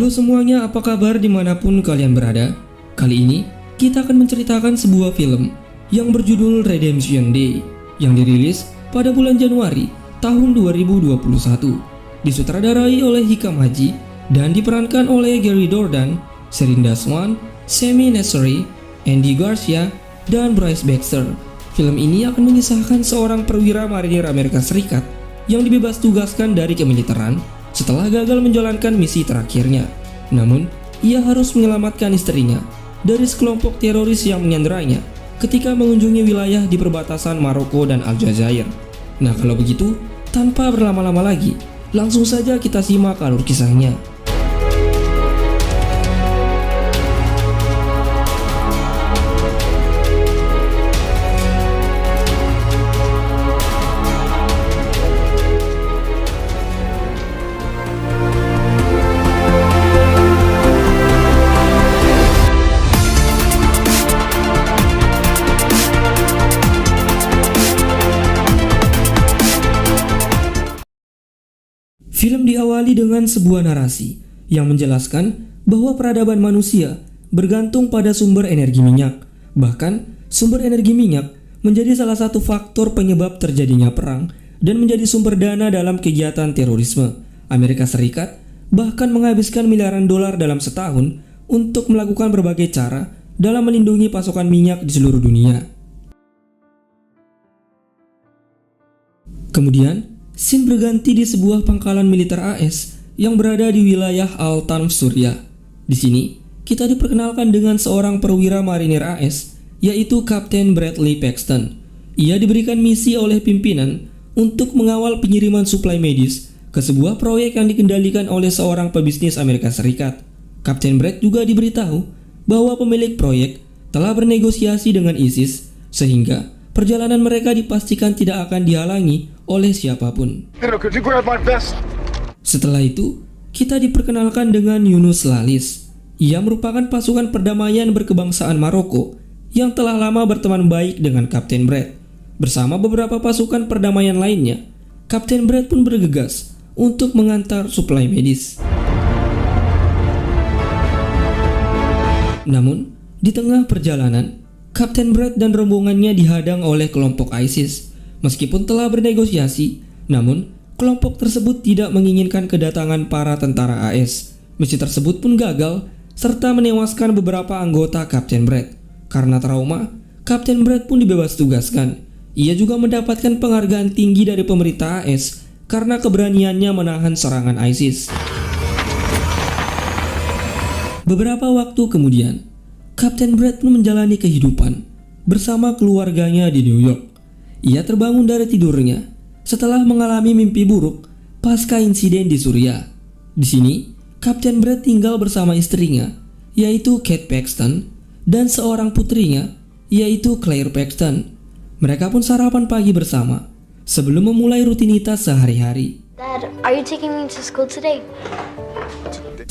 Halo semuanya, apa kabar dimanapun kalian berada? Kali ini kita akan menceritakan sebuah film yang berjudul Redemption Day yang dirilis pada bulan Januari tahun 2021. Disutradarai oleh Hikam Haji dan diperankan oleh Gary Dordan, Serinda Swan, Sammy Nessery, Andy Garcia, dan Bryce Baxter. Film ini akan mengisahkan seorang perwira marinir Amerika Serikat yang dibebas tugaskan dari kemiliteran setelah gagal menjalankan misi terakhirnya. Namun, ia harus menyelamatkan istrinya dari sekelompok teroris yang menyanderanya ketika mengunjungi wilayah di perbatasan Maroko dan Aljazair. Nah, kalau begitu, tanpa berlama-lama lagi, langsung saja kita simak alur kisahnya. Film diawali dengan sebuah narasi yang menjelaskan bahwa peradaban manusia bergantung pada sumber energi minyak. Bahkan, sumber energi minyak menjadi salah satu faktor penyebab terjadinya perang dan menjadi sumber dana dalam kegiatan terorisme. Amerika Serikat bahkan menghabiskan miliaran dolar dalam setahun untuk melakukan berbagai cara dalam melindungi pasokan minyak di seluruh dunia. Kemudian, scene berganti di sebuah pangkalan militer AS yang berada di wilayah Al-Tanf, Suriah. Di sini, kita diperkenalkan dengan seorang perwira marinir AS, yaitu Kapten Bradley Paxton. Ia diberikan misi oleh pimpinan untuk mengawal pengiriman suplai medis ke sebuah proyek yang dikendalikan oleh seorang pebisnis Amerika Serikat. Kapten Brad juga diberitahu bahwa pemilik proyek telah bernegosiasi dengan ISIS, sehingga perjalanan mereka dipastikan tidak akan dihalangi oleh siapapun. Setelah itu, kita diperkenalkan dengan Yunus Lalis. Ia merupakan pasukan perdamaian berkebangsaan Maroko yang telah lama berteman baik dengan Kapten Brad. Bersama beberapa pasukan perdamaian lainnya, Kapten Brad pun bergegas untuk mengantar suplai medis. Namun, di tengah perjalanan, Kapten Brad dan rombongannya dihadang oleh kelompok ISIS. Meskipun telah bernegosiasi, namun kelompok tersebut tidak menginginkan kedatangan para tentara AS. Misi tersebut pun gagal, serta menewaskan beberapa anggota Kapten Brad. Karena trauma, Kapten Brad pun dibebas tugaskan. Ia juga mendapatkan penghargaan tinggi dari pemerintah AS karena keberaniannya menahan serangan ISIS. Beberapa waktu kemudian, Kapten Brad pun menjalani kehidupan bersama keluarganya di New York. Ia terbangun dari tidurnya setelah mengalami mimpi buruk pasca insiden di Suriah. Di sini, Kapten Brad tinggal bersama istrinya, yaitu Kate Paxton, dan seorang putrinya, yaitu Claire Paxton. Mereka pun sarapan pagi bersama sebelum memulai rutinitas sehari-hari. Dad, are you taking me to school today?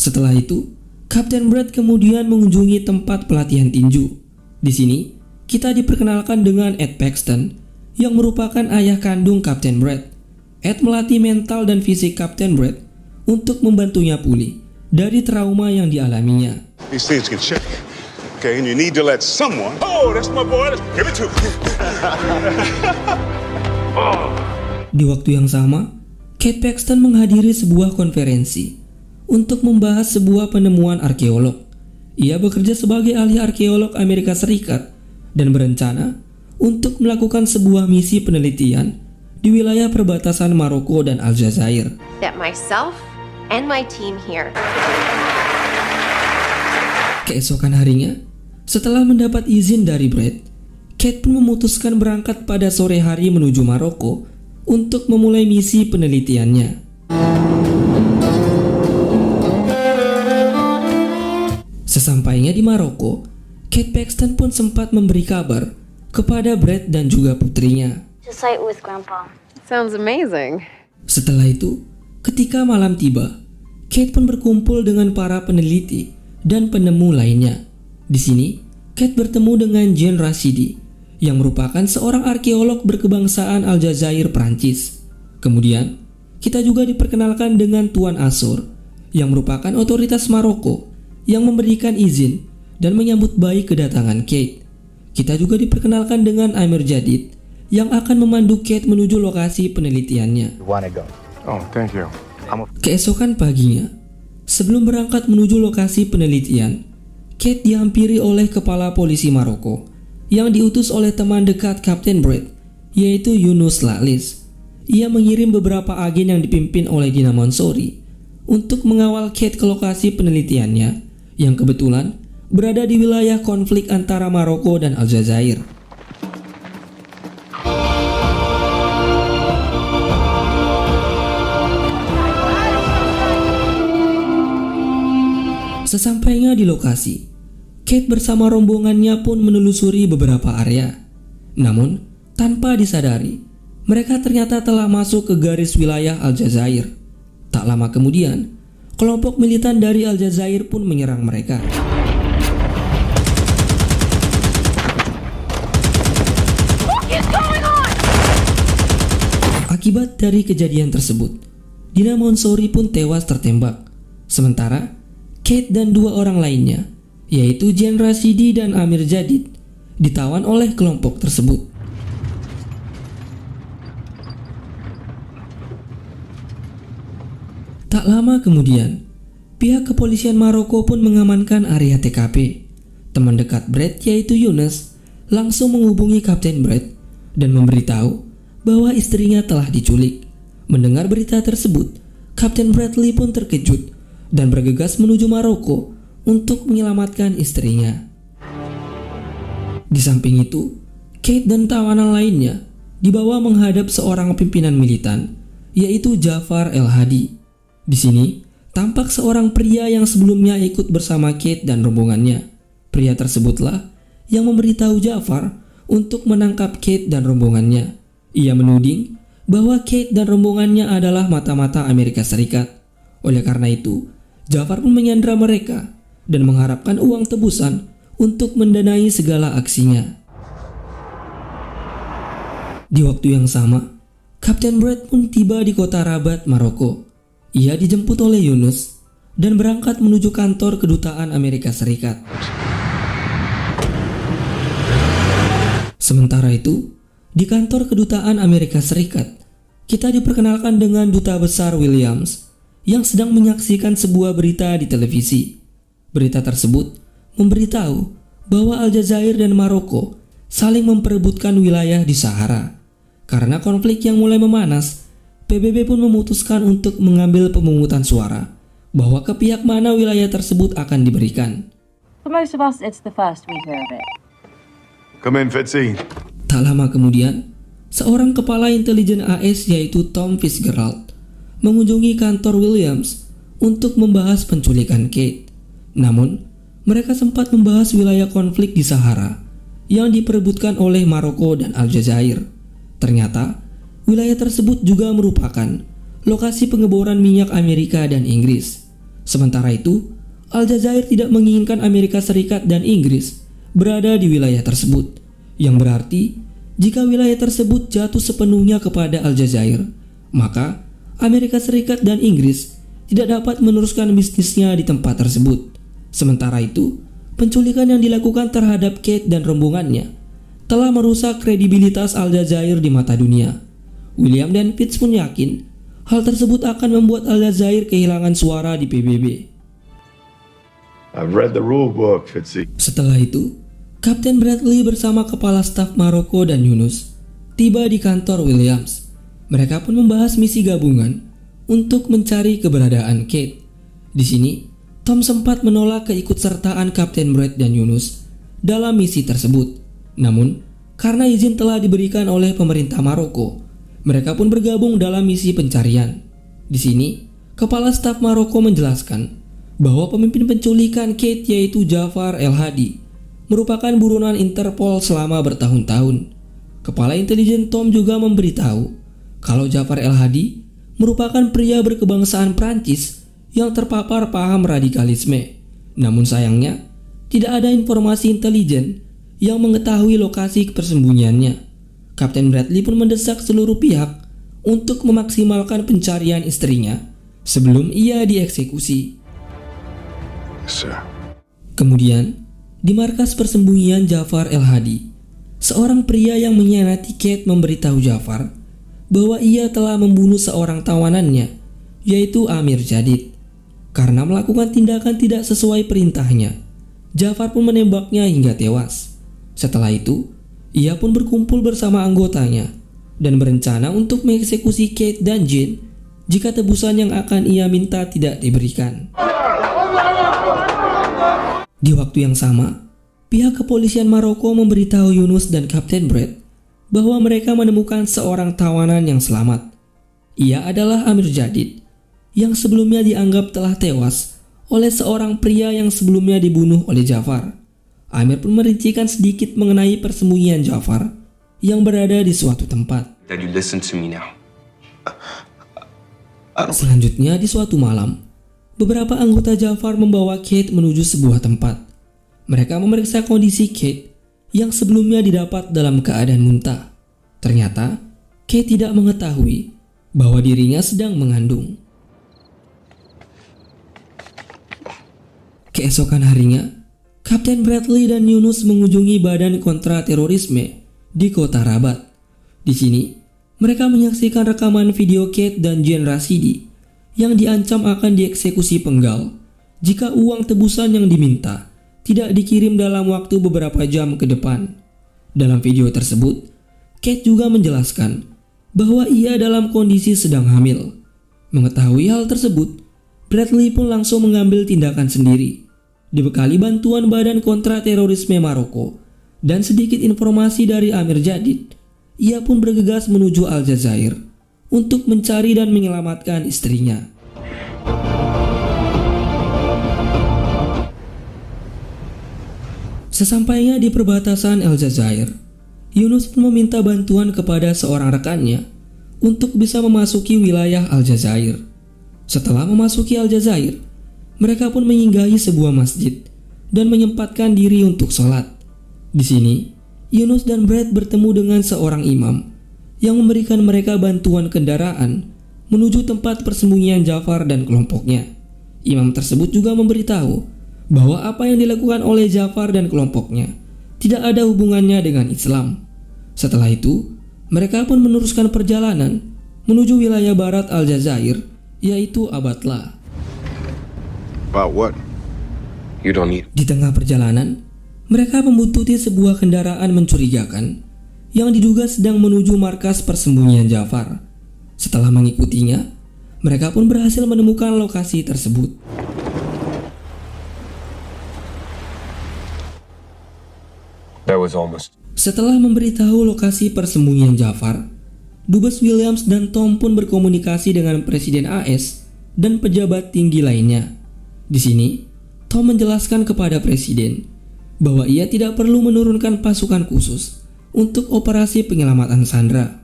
Setelah itu, Kapten Brad kemudian mengunjungi tempat pelatihan tinju. Di sini, kita diperkenalkan dengan Ed Paxton, yang merupakan ayah kandung Kapten Brad. Ed melatih mental dan fisik Kapten Brad untuk membantunya pulih dari trauma yang dialaminya. These things can shake. Okay, and you need to let someone. Oh, that's my boy. Give it to me. Di waktu yang sama, Kate Paxton menghadiri sebuah konferensi untuk membahas sebuah penemuan arkeolog. Ia bekerja sebagai ahli arkeolog Amerika Serikat dan berencana untuk melakukan sebuah misi penelitian di wilayah perbatasan Maroko dan Aljazair. That myself and my team here. Keesokan harinya, setelah mendapat izin dari Brad, Kate pun memutuskan berangkat pada sore hari menuju Maroko untuk memulai misi penelitiannya. Sesampainya di Maroko, Kate Paxton pun sempat memberi kabar kepada Brad dan juga putrinya. Just like with Grandpa. Sounds amazing. Setelah itu, ketika malam tiba, Kate pun berkumpul dengan para peneliti dan penemu lainnya. Di sini, Kate bertemu dengan Jean Rashidi, yang merupakan seorang arkeolog berkebangsaan Aljazair, Prancis. Kemudian, kita juga diperkenalkan dengan Tuan Asur, yang merupakan otoritas Maroko yang memberikan izin dan menyambut baik kedatangan Kate. Kita juga diperkenalkan dengan Amir Jadid yang akan memandu Kate menuju lokasi penelitiannya. Oh, thank you. Keesokan paginya, sebelum berangkat menuju lokasi penelitian, Kate dihampiri oleh kepala polisi Maroko yang diutus oleh teman dekat Kapten Brett, yaitu Yunus Lalis. Ia mengirim beberapa agen yang dipimpin oleh Dina Mansouri untuk mengawal Kate ke lokasi penelitiannya yang kebetulan berada di wilayah konflik antara Maroko dan Aljazair. Sesampainya di lokasi, Kate bersama rombongannya pun menelusuri beberapa area. Namun, tanpa disadari, mereka ternyata telah masuk ke garis wilayah Aljazair. Tak lama kemudian, kelompok militan dari Aljazair pun menyerang mereka. Akibat dari kejadian tersebut, Dina Mansouri pun tewas tertembak. Sementara, Kate dan dua orang lainnya, yaitu Jen Rashidi dan Amir Jadid, ditawan oleh kelompok tersebut. Tak lama kemudian, pihak kepolisian Maroko pun mengamankan area TKP. Teman dekat Brett yaitu Yunus langsung menghubungi Kapten Brett dan memberitahu bahwa istrinya telah diculik. Mendengar berita tersebut, Kapten Bradley pun terkejut dan bergegas menuju Maroko untuk menyelamatkan istrinya. Di samping itu, Kate dan tawanan lainnya dibawa menghadap seorang pimpinan militan, yaitu Jafar El-Hadi. Di sini, tampak seorang pria yang sebelumnya ikut bersama Kate dan rombongannya. Pria tersebutlah yang memberitahu Jafar untuk menangkap Kate dan rombongannya. Ia menuding bahwa Kate dan rombongannya adalah mata-mata Amerika Serikat. Oleh karena itu, Jafar pun menyandra mereka dan mengharapkan uang tebusan untuk mendanai segala aksinya. Di waktu yang sama, Kapten Brett pun tiba di kota Rabat, Maroko. Ia dijemput oleh Yunus dan berangkat menuju kantor kedutaan Amerika Serikat. Sementara itu, di kantor kedutaan Amerika Serikat, kita diperkenalkan dengan Duta Besar Williams yang sedang menyaksikan sebuah berita di televisi. Berita tersebut memberitahu bahwa Aljazair dan Maroko saling memperebutkan wilayah di Sahara. Karena konflik yang mulai memanas, PBB pun memutuskan untuk mengambil pemungutan suara bahwa ke pihak mana wilayah tersebut akan diberikan. For most of us, it's the first we hear of it. Come in, Fitzy. Tak lama kemudian, seorang kepala intelijen AS yaitu Tom Fitzgerald mengunjungi kantor Williams untuk membahas penculikan Kate. Namun, mereka sempat membahas wilayah konflik di Sahara yang diperebutkan oleh Maroko dan Aljazair. Ternyata, wilayah tersebut juga merupakan lokasi pengeboran minyak Amerika dan Inggris. Sementara itu, Aljazair tidak menginginkan Amerika Serikat dan Inggris berada di wilayah tersebut, yang berarti jika wilayah tersebut jatuh sepenuhnya kepada Aljazair, maka Amerika Serikat dan Inggris tidak dapat meneruskan bisnisnya di tempat tersebut. Sementara itu, penculikan yang dilakukan terhadap Kate dan rombongannya telah merusak kredibilitas Aljazair di mata dunia. William dan Fitz pun yakin hal tersebut akan membuat Aljazair kehilangan suara di PBB. I've read the rule book, Fitzy. Setelah itu, Kapten Bradley bersama kepala staf Maroko dan Yunus tiba di kantor Williams. Mereka pun membahas misi gabungan untuk mencari keberadaan Kate. Di sini, Tom sempat menolak keikutsertaan Kapten Brett dan Yunus dalam misi tersebut. Namun, karena izin telah diberikan oleh pemerintah Maroko, mereka pun bergabung dalam misi pencarian. Di sini, kepala staf Maroko menjelaskan bahwa pemimpin penculikan Kate yaitu Jafar El-Hadi merupakan buronan Interpol selama bertahun-tahun. Kepala intelijen Tom juga memberitahu kalau Jafar El-Hadi merupakan pria berkebangsaan Prancis yang terpapar paham radikalisme. Namun sayangnya, tidak ada informasi intelijen yang mengetahui lokasi persembunyiannya. Kapten Bradley pun mendesak seluruh pihak untuk memaksimalkan pencarian istrinya sebelum ia dieksekusi. Sir. Kemudian, di markas persembunyian Jafar El-Hadi, seorang pria yang mengkhianati Kate memberitahu Jafar bahwa ia telah membunuh seorang tawanannya, yaitu Amir Jadid. Karena melakukan tindakan tidak sesuai perintahnya, Jafar pun menembaknya hingga tewas. Setelah itu, ia pun berkumpul bersama anggotanya dan berencana untuk mengeksekusi Kate dan Jane jika tebusan yang akan ia minta tidak diberikan. Di waktu yang sama, pihak kepolisian Maroko memberitahu Yunus dan Kapten Brad bahwa mereka menemukan seorang tawanan yang selamat. Ia adalah Amir Jadid, yang sebelumnya dianggap telah tewas oleh seorang pria yang sebelumnya dibunuh oleh Jafar. Amir pun merincikan sedikit mengenai persembunyian Jafar yang berada di suatu tempat. That you listen to me now. Selanjutnya di suatu malam, beberapa anggota Jafar membawa Kate menuju sebuah tempat. Mereka memeriksa kondisi Kate yang sebelumnya didapat dalam keadaan muntah. Ternyata, Kate tidak mengetahui bahwa dirinya sedang mengandung. Keesokan harinya, Kapten Bradley dan Yunus mengunjungi badan kontra terorisme di kota Rabat. Di sini, mereka menyaksikan rekaman video Kate dan Jane Rashidi yang diancam akan dieksekusi penggal jika uang tebusan yang diminta tidak dikirim dalam waktu beberapa jam ke depan. Dalam video tersebut, Kate juga menjelaskan bahwa ia dalam kondisi sedang hamil. Mengetahui hal tersebut, Bradley pun langsung mengambil tindakan sendiri. Dibekali bantuan Badan Kontra Terorisme Maroko dan sedikit informasi dari Amir Jadid, ia pun bergegas menuju Aljazair untuk mencari dan menyelamatkan istrinya. Sesampainya di perbatasan Aljazair, Yunus pun meminta bantuan kepada seorang rekannya untuk bisa memasuki wilayah Aljazair. Setelah memasuki Aljazair, mereka pun menyinggahi sebuah masjid dan menyempatkan diri untuk sholat. Di sini, Yunus dan Brad bertemu dengan seorang imam yang memberikan mereka bantuan kendaraan menuju tempat persembunyian Jafar dan kelompoknya. Imam tersebut juga memberitahu bahwa apa yang dilakukan oleh Jafar dan kelompoknya tidak ada hubungannya dengan Islam. Setelah itu, mereka pun meneruskan perjalanan menuju wilayah barat Aljazair, yaitu Abatla. About what? You don't need. Di tengah perjalanan, mereka membuntuti sebuah kendaraan mencurigakan yang diduga sedang menuju markas persembunyian Jafar. Setelah mengikutinya, mereka pun berhasil menemukan lokasi tersebut. That was almost. Setelah memberitahu lokasi persembunyian Jafar, Dubes Williams dan Tom pun berkomunikasi dengan Presiden AS dan pejabat tinggi lainnya. Di sini, Tom menjelaskan kepada Presiden bahwa ia tidak perlu menurunkan pasukan khusus untuk operasi penyelamatan Sandra.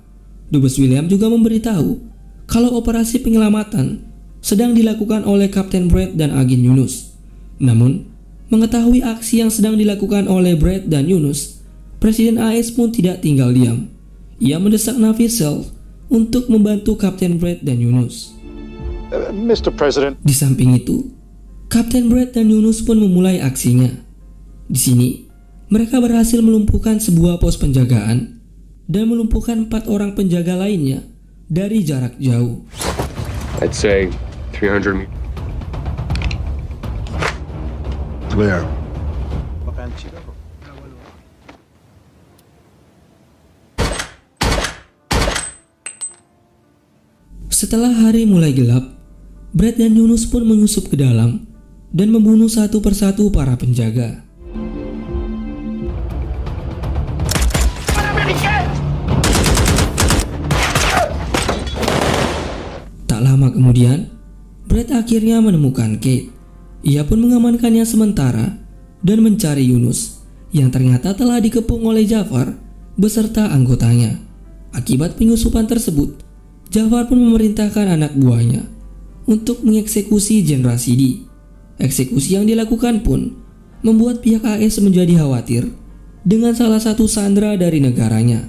Dubes William juga memberitahu kalau operasi penyelamatan sedang dilakukan oleh Kapten Brad dan Agen Yunus. Namun, mengetahui aksi yang sedang dilakukan oleh Brad dan Yunus, Presiden AS pun tidak tinggal diam. Ia mendesak Navy SEAL untuk membantu Kapten Brad dan Yunus. Mr. President. Di samping itu, Kapten Brad dan Yunus pun memulai aksinya. Di sini, mereka berhasil melumpuhkan sebuah pos penjagaan dan melumpuhkan 4 orang penjaga lainnya dari jarak jauh. I'd say 300 meters. Clear. Setelah hari mulai gelap, Brad dan Yunus pun menyusup ke dalam dan membunuh satu persatu para penjaga. Tak lama kemudian, Brad akhirnya menemukan Kate. Ia pun mengamankannya sementara dan mencari Yunus yang ternyata telah dikepung oleh Jafar beserta anggotanya. Akibat penyusupan tersebut, Jafar pun memerintahkan anak buahnya untuk mengeksekusi Jane Rashidi. Eksekusi yang dilakukan pun membuat pihak AS menjadi khawatir dengan salah satu sandera dari negaranya.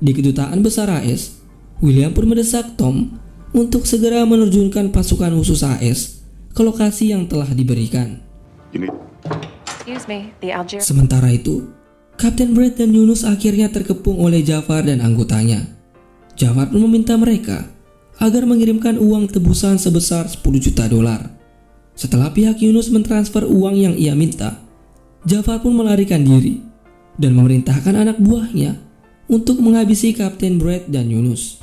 Di kedutaan besar AS, William pun mendesak Tom untuk segera menerjunkan pasukan khusus AS ke lokasi yang telah diberikan. You need. Excuse me, the Algerian. Sementara itu, Kapten Brett dan Yunus akhirnya terkepung oleh Jafar dan anggotanya. Jafar pun meminta mereka agar mengirimkan uang tebusan sebesar 10 juta dolar. Setelah pihak Yunus mentransfer uang yang ia minta, Jafar pun melarikan diri dan memerintahkan anak buahnya untuk menghabisi Kapten Brett dan Yunus.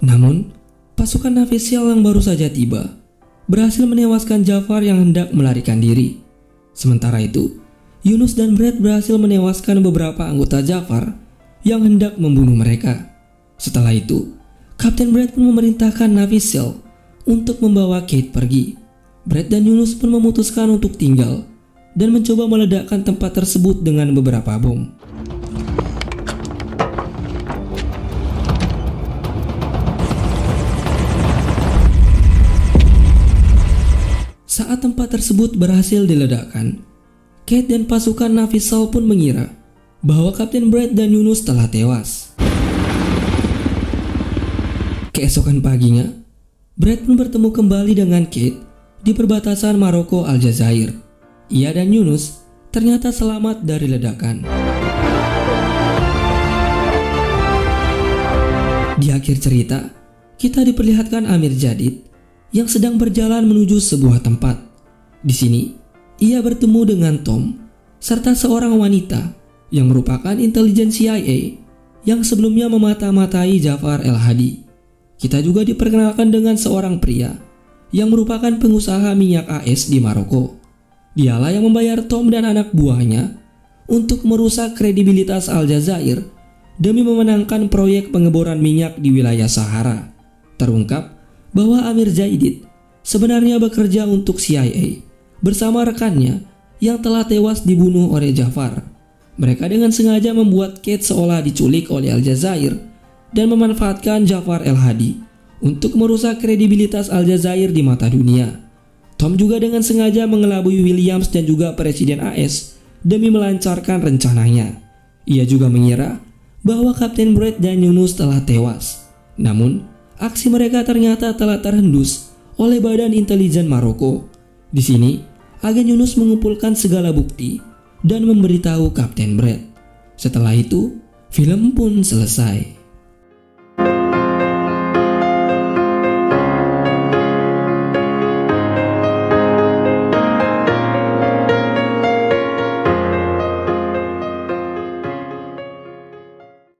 Namun, pasukan Navisial yang baru saja tiba berhasil menewaskan Jafar yang hendak melarikan diri. Sementara itu, Yunus dan Brett berhasil menewaskan beberapa anggota Jafar yang hendak membunuh mereka. Setelah itu, Kapten Brett pun memerintahkan Navisial untuk membawa Kate pergi. Brett dan Yunus pun memutuskan untuk tinggal dan mencoba meledakkan tempat tersebut dengan beberapa bom. Saat tempat tersebut berhasil diledakkan, Kate dan pasukan Navisial pun mengira bahwa Kapten Brett dan Yunus telah tewas. Keesokan paginya, Brett pun bertemu kembali dengan Kate di perbatasan Maroko Aljazair. Ia dan Yunus ternyata selamat dari ledakan. Di akhir cerita, kita diperlihatkan Amir Jadid yang sedang berjalan menuju sebuah tempat. Di sini, ia bertemu dengan Tom serta seorang wanita yang merupakan intelijen CIA yang sebelumnya memata-matai Jafar El-Hadi. Kita juga diperkenalkan dengan seorang pria yang merupakan pengusaha minyak AS di Maroko. Dialah yang membayar Tom dan anak buahnya untuk merusak kredibilitas Aljazair demi memenangkan proyek pengeboran minyak di wilayah Sahara. Terungkap bahwa Amir Jadid sebenarnya bekerja untuk CIA bersama rekannya yang telah tewas dibunuh oleh Jafar. Mereka dengan sengaja membuat Kate seolah diculik oleh Aljazair dan memanfaatkan Jafar El-Hadi untuk merusak kredibilitas Aljazair di mata dunia. Tom juga dengan sengaja mengelabui Williams dan juga Presiden AS demi melancarkan rencananya. Ia juga mengira bahwa Kapten Brett dan Yunus telah tewas. Namun, aksi mereka ternyata telah terhendus oleh Badan Intelijen Maroko. Di sini, agen Yunus mengumpulkan segala bukti dan memberitahu Kapten Brett. Setelah itu, film pun selesai.